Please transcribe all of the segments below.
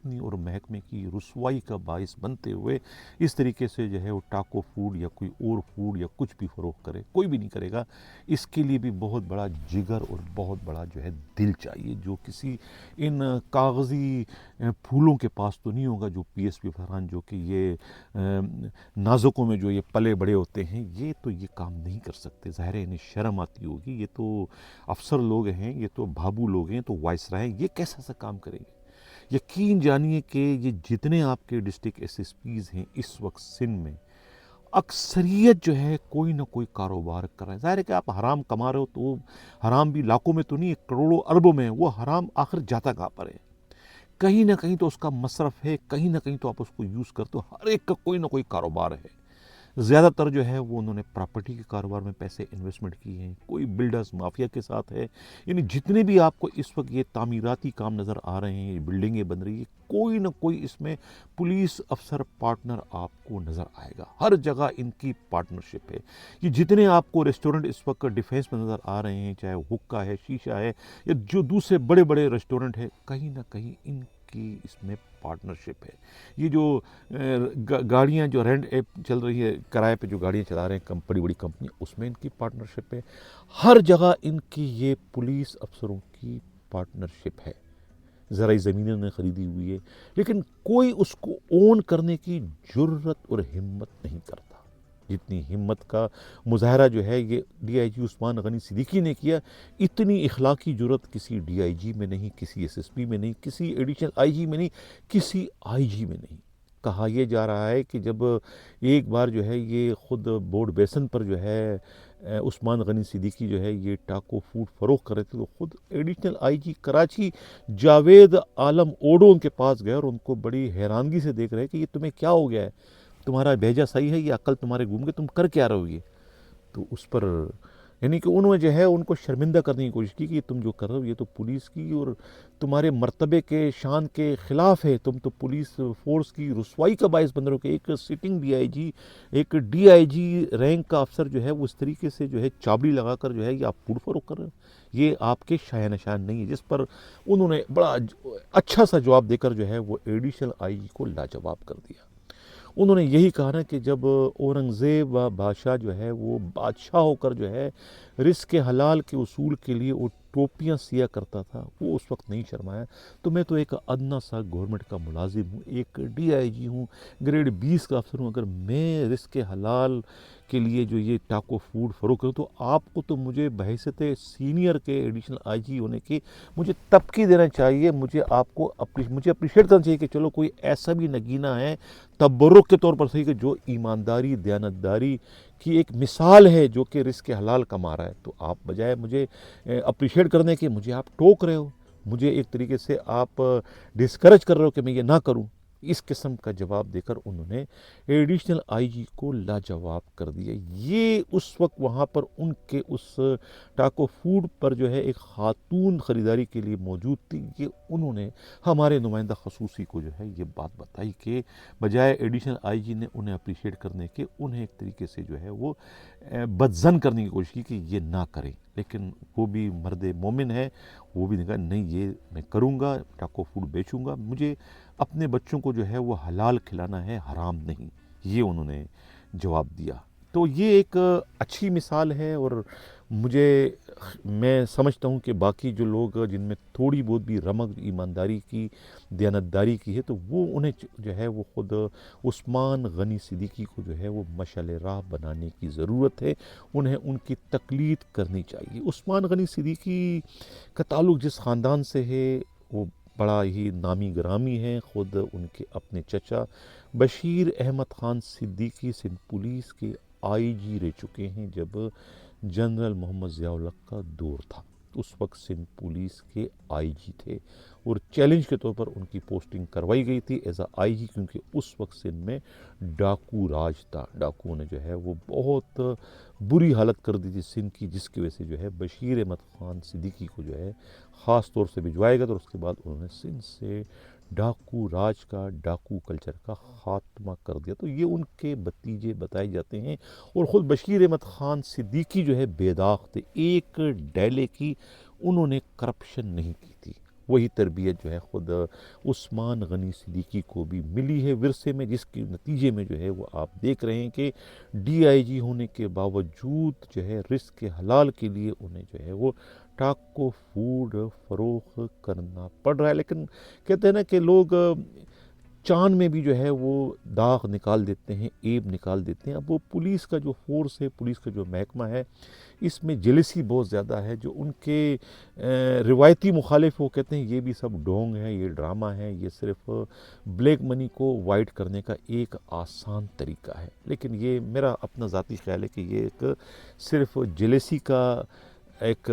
اپنی اور محکمے کی رسوائی کا باعث بنتے ہوئے اس طریقے سے جو ہے وہ ٹاکو فوڈ یا کوئی اور فوڈ یا کچھ بھی فروخت کرے، کوئی بھی نہیں کرے گا۔ اس کے لیے بھی بہت بڑا جگر اور بہت بڑا جو ہے دل چاہیے، جو کسی ان کاغذی پھولوں کے پاس تو نہیں ہوگا، جو پی ایس پی افسران جو کہ یہ نازکوں میں جو یہ پلے بڑے ہوتے ہیں، یہ تو یہ کام نہیں کر سکتے۔ ظاہر ہے انہیں شرم آتی ہوگی، یہ تو افسر لوگ ہیں، یہ تو بھابو لوگ ہیں، تو وائسرائے ہیں، یہ کیسا سا کام کریں گے؟ یقین جانیے کہ یہ جتنے آپ کے ڈسٹرکٹ ایس ایس پیز ہیں اس وقت سندھ میں، اکثریت جو ہے کوئی نہ کوئی کاروبار کر رہے ہیں۔ ظاہر ہے کہ آپ حرام کما رہے ہو تو حرام بھی لاکھوں میں تو نہیں، کروڑوں اربوں میں، وہ حرام آخر جاتا کہاں پر ہے؟ کہیں نہ کہیں تو اس کا مصرف ہے، کہیں نہ کہیں تو آپ اس کو یوز کرتے ہو، ہر ایک کا کوئی نہ کوئی کاروبار ہے۔ زیادہ تر جو ہے وہ انہوں نے پراپرٹی کے کاروبار میں پیسے انویسٹمنٹ کی ہیں، کوئی بلڈرز مافیا کے ساتھ ہے، یعنی جتنے بھی آپ کو اس وقت یہ تعمیراتی کام نظر آ رہے ہیں، یہ بلڈنگیں بن رہی ہیں، کوئی نہ کوئی اس میں پولیس افسر پارٹنر آپ کو نظر آئے گا، ہر جگہ ان کی پارٹنرشپ ہے۔ یہ جتنے آپ کو ریسٹورنٹ اس وقت ڈیفینس میں نظر آ رہے ہیں، چاہے حکا ہے، شیشہ ہے، یا جو دوسرے بڑے بڑے ریسٹورنٹ ہیں، کہیں نہ کہیں ان کی اس میں پارٹنرشپ ہے۔ یہ جو گاڑیاں جو رینٹ ایپ چل رہی ہے، کرائے پہ جو گاڑیاں چلا رہے ہیں بڑی بڑی کمپنی، اس میں ان کی پارٹنرشپ ہے۔ ہر جگہ ان کی یہ پولیس افسروں کی پارٹنرشپ ہے۔ زرعی زمینیں انہیں خریدی ہوئی ہے، لیکن کوئی اس کو اون کرنے کی جرت اور ہمت نہیں کرتا۔ جتنی ہمت کا مظاہرہ جو ہے یہ ڈی آئی جی عثمان غنی صدیقی نے کیا، اتنی اخلاقی جرت کسی ڈی آئی جی میں نہیں، کسی ایس ایس پی میں نہیں، کسی ایڈیشنل آئی جی میں نہیں، کسی آئی جی میں نہیں۔ کہا یہ جا رہا ہے کہ جب ایک بار جو ہے یہ خود بورڈ بیسن پر جو ہے عثمان غنی صدیقی جو ہے یہ ٹاکو فوڈ فروخت کر رہے تھے، تو خود additional I G Karachi Javed Alam Odho ان کے پاس گئے اور ان کو بڑی حیرانگی سے دیکھ رہے کہ یہ تمہیں کیا ہو گیا ہے، تمہارا بھیجا صحیح ہے، یہ عقل تمہارے گھوم کے تم کر کیا رہو گے؟ تو اس پر یعنی کہ انہوں نے جو ہے ان کو شرمندہ کرنے کی کوشش کی کہ تم جو کر رہے ہو یہ تو پولیس کی اور تمہارے مرتبے کے شان کے خلاف ہے، تم تو پولیس فورس کی رسوائی کا باعث بن رہے ہو کہ ایک سٹنگ ڈی آئی جی، ایک ڈی آئی جی رینک کا افسر جو ہے وہ اس طریقے سے جو ہے چابڑی لگا کر جو ہے یہ آپ فوڈ فروخت کر رہے ہو، یہ آپ کے شایع نشان نہیں ہے۔ جس پر انہوں نے بڑا اچھا سا جواب دے کر جو ہے وہ ایڈیشنل آئی جی کو لاجواب کر دیا۔ انہوں نے یہی کہا نا کہ جب اورنگزیب و بادشاہ جو ہے وہ بادشاہ ہو کر جو ہے رزق حلال کے اصول کے لیے وہ ٹوپیاں سیا کرتا تھا، وہ اس وقت نہیں شرمایا، تو میں تو ایک ادنا سا گورنمنٹ کا ملازم ہوں، ایک ڈی آئی جی ہوں، گریڈ 20 کا افسر ہوں، اگر میں رزق حلال کے لیے جو یہ ٹاکو فوڈ فروخت کروں تو آپ کو تو مجھے بحیثیت سینئر کے ایڈیشنل آئی جی ہونے کی مجھے تبکی دینا چاہیے، مجھے آپ کو مجھے اپریشیٹ کرنا چاہیے کہ چلو کوئی ایسا بھی نگینہ ہے تبرک کے طور پر صحیح کہ جو ایمانداری دیانتداری کی ایک مثال ہے، جو کہ رزق حلال کما رہا ہے، تو آپ بجائے مجھے اپریشیٹ کرنے کے مجھے آپ ٹوک رہے ہو، مجھے ایک طریقے سے آپ ڈسکریج کر رہے ہو کہ میں یہ نہ کروں۔ اس قسم کا جواب دے کر انہوں نے ایڈیشنل آئی جی کو لاجواب کر دیا۔ یہ اس وقت وہاں پر ان کے اس ٹاکو فوڈ پر جو ہے ایک خاتون خریداری کے لیے موجود تھی، یہ انہوں نے ہمارے نمائندہ خصوصی کو جو ہے یہ بات بتائی کہ بجائے ایڈیشنل آئی جی نے انہیں اپریشیٹ کرنے کے، انہیں ایک طریقے سے جو ہے وہ بدظن کرنے کی کوشش کی کہ یہ نہ کریں، لیکن وہ بھی مرد مومن ہے، وہ بھی نے کہا نہیں یہ میں کروں گا، ٹاکو فوڈ بیچوں گا، مجھے اپنے بچوں کو جو ہے وہ حلال کھلانا ہے، حرام نہیں، یہ انہوں نے جواب دیا۔ تو یہ ایک اچھی مثال ہے، اور میں سمجھتا ہوں کہ باقی جو لوگ جن میں تھوڑی بہت بھی رمق ایمانداری کی، دیانتداری کی ہے، تو وہ انہیں جو ہے وہ خود عثمان غنی صدیقی کو جو ہے وہ مشعل راہ بنانے کی ضرورت ہے، انہیں ان کی تقلید کرنی چاہیے۔ عثمان غنی صدیقی کا تعلق جس خاندان سے ہے وہ بڑا ہی نامی گرامی ہے، خود ان کے اپنے چچا بشیر احمد خان صدیقی سندھ پولیس کے آئی جی رہ چکے ہیں جب جنرل محمد ضیاء الحق کا دور تھا، اس وقت سندھ پولیس کے آئی جی تھے، اور چیلنج کے طور پر ان کی پوسٹنگ کروائی گئی تھی ایز اے آئی جی، کیونکہ اس وقت سندھ میں ڈاکو راج تھا، ڈاکوؤں نے جو ہے وہ بہت بری حالت کر دی تھی سندھ کی، جس کی وجہ سے جو ہے بشیر احمد خان صدیقی کو جو ہے خاص طور سے بھجوایا گیا، اور اس کے بعد انہوں نے سندھ سے ڈاکو راج کا، ڈاکو کلچر کا خاتمہ کر دیا۔ تو یہ ان کے بتیجے بتائے جاتے ہیں، اور خود بشیر احمد خان صدیقی جو ہے بے داغ تھے، ایک ڈیلے کی انہوں نے کرپشن نہیں کی تھی، وہی تربیت جو ہے خود عثمان غنی صدیقی کو بھی ملی ہے ورثے میں، جس کے نتیجے میں جو ہے وہ آپ دیکھ رہے ہیں کہ ڈی آئی جی ہونے کے باوجود جو ہے رزق حلال کے لیے انہیں جو ہے وہ ٹاکو فوڈ فروخت کرنا پڑ رہا ہے۔ لیکن کہتے ہیں نا کہ لوگ چاند میں بھی جو ہے وہ داغ نکال دیتے ہیں، عیب نکال دیتے ہیں۔ اب وہ پولیس کا جو فورس ہے، پولیس کا جو محکمہ ہے، اس میں جیلسی بہت زیادہ ہے۔ جو ان کے روایتی مخالف وہ کہتے ہیں یہ بھی سب ڈھونگ ہے، یہ ڈرامہ ہے، یہ صرف بلیک منی کو وائٹ کرنے کا ایک آسان طریقہ ہے۔ لیکن یہ میرا اپنا ذاتی خیال ہے کہ یہ ایک صرف جیلسی کا ایک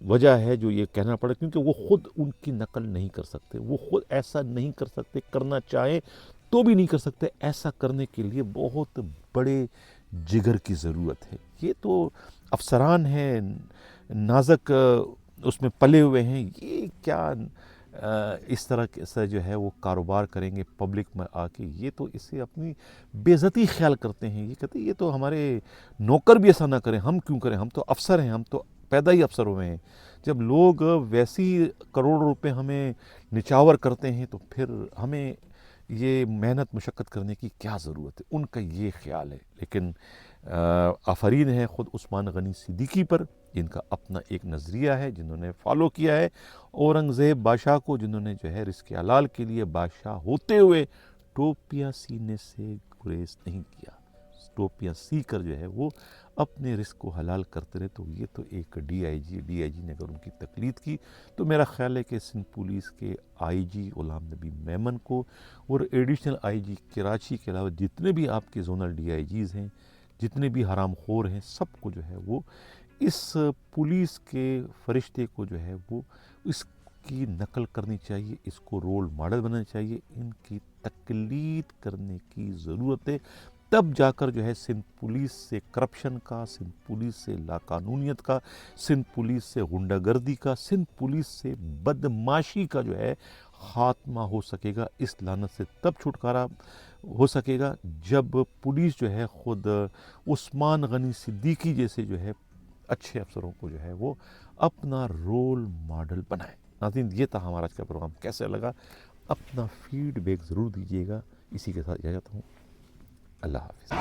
وجہ ہے جو یہ کہنا پڑا، کیونکہ وہ خود ان کی نقل نہیں کر سکتے، وہ خود ایسا نہیں کر سکتے، کرنا چاہیں تو بھی نہیں کر سکتے۔ ایسا کرنے کے لیے بہت بڑے جگر کی ضرورت ہے۔ یہ تو افسران ہیں، نازک اس میں پلے ہوئے ہیں، یہ کیا اس طرح سے جو ہے وہ کاروبار کریں گے پبلک میں آ کے؟ یہ تو اسے اپنی بے عزتی خیال کرتے ہیں۔ یہ کہتے ہیں یہ تو ہمارے نوکر بھی ایسا نہ کریں، ہم کیوں کریں، ہم تو افسر ہیں، ہم تو پیدا ہی افسر ہوئے ہیں۔ جب لوگ ویسی کروڑوں روپے ہمیں نچاور کرتے ہیں تو پھر ہمیں یہ محنت مشقت کرنے کی کیا ضرورت ہے؟ ان کا یہ خیال ہے۔ لیکن آفرین ہے خود عثمان غنی صدیقی پر، جن کا اپنا ایک نظریہ ہے، جنہوں نے فالو کیا ہے اورنگزیب بادشاہ کو، جنہوں نے جو ہے رزق حلال کے لیے بادشاہ ہوتے ہوئے ٹوپیاں سینے سے گریز نہیں کیا، ٹوپیاں سی کر جو ہے وہ اپنے رزق کو حلال کرتے رہے۔ تو یہ تو ایک ڈی آئی جی نے اگر ان کی تقلید کی تو میرا خیال ہے کہ سندھ پولیس کے آئی جی غلام نبی میمن کو اور ایڈیشنل آئی جی کراچی کے علاوہ جتنے بھی آپ کے زونل ڈی آئی جیز ہیں، جتنے بھی حرام خور ہیں، سب کو جو ہے وہ اس پولیس کے فرشتے کو جو ہے وہ اس کی نقل کرنی چاہیے، اس کو رول ماڈل بنانا چاہیے، ان کی تقلید کرنے کی ضرورت ہے۔ تب جا کر جو ہے سندھ پولیس سے کرپشن کا، سندھ پولیس سے لاقانونیت کا، سندھ پولیس سے غنڈہ گردی کا، سندھ پولیس سے بدماشی کا جو ہے خاتمہ ہو سکے گا۔ اس لعنت سے تب چھٹکارا ہو سکے گا جب پولیس جو ہے خود عثمان غنی صدیقی جیسے جو ہے اچھے افسروں کو جو ہے وہ اپنا رول ماڈل بنائے۔ ناظرین، یہ تھا ہمارا آج کا پروگرام، کیسا لگا اپنا فیڈ بیک ضرور دیجیے گا۔ اسی کے ساتھ اجازت ہوں، اللہ حافظ۔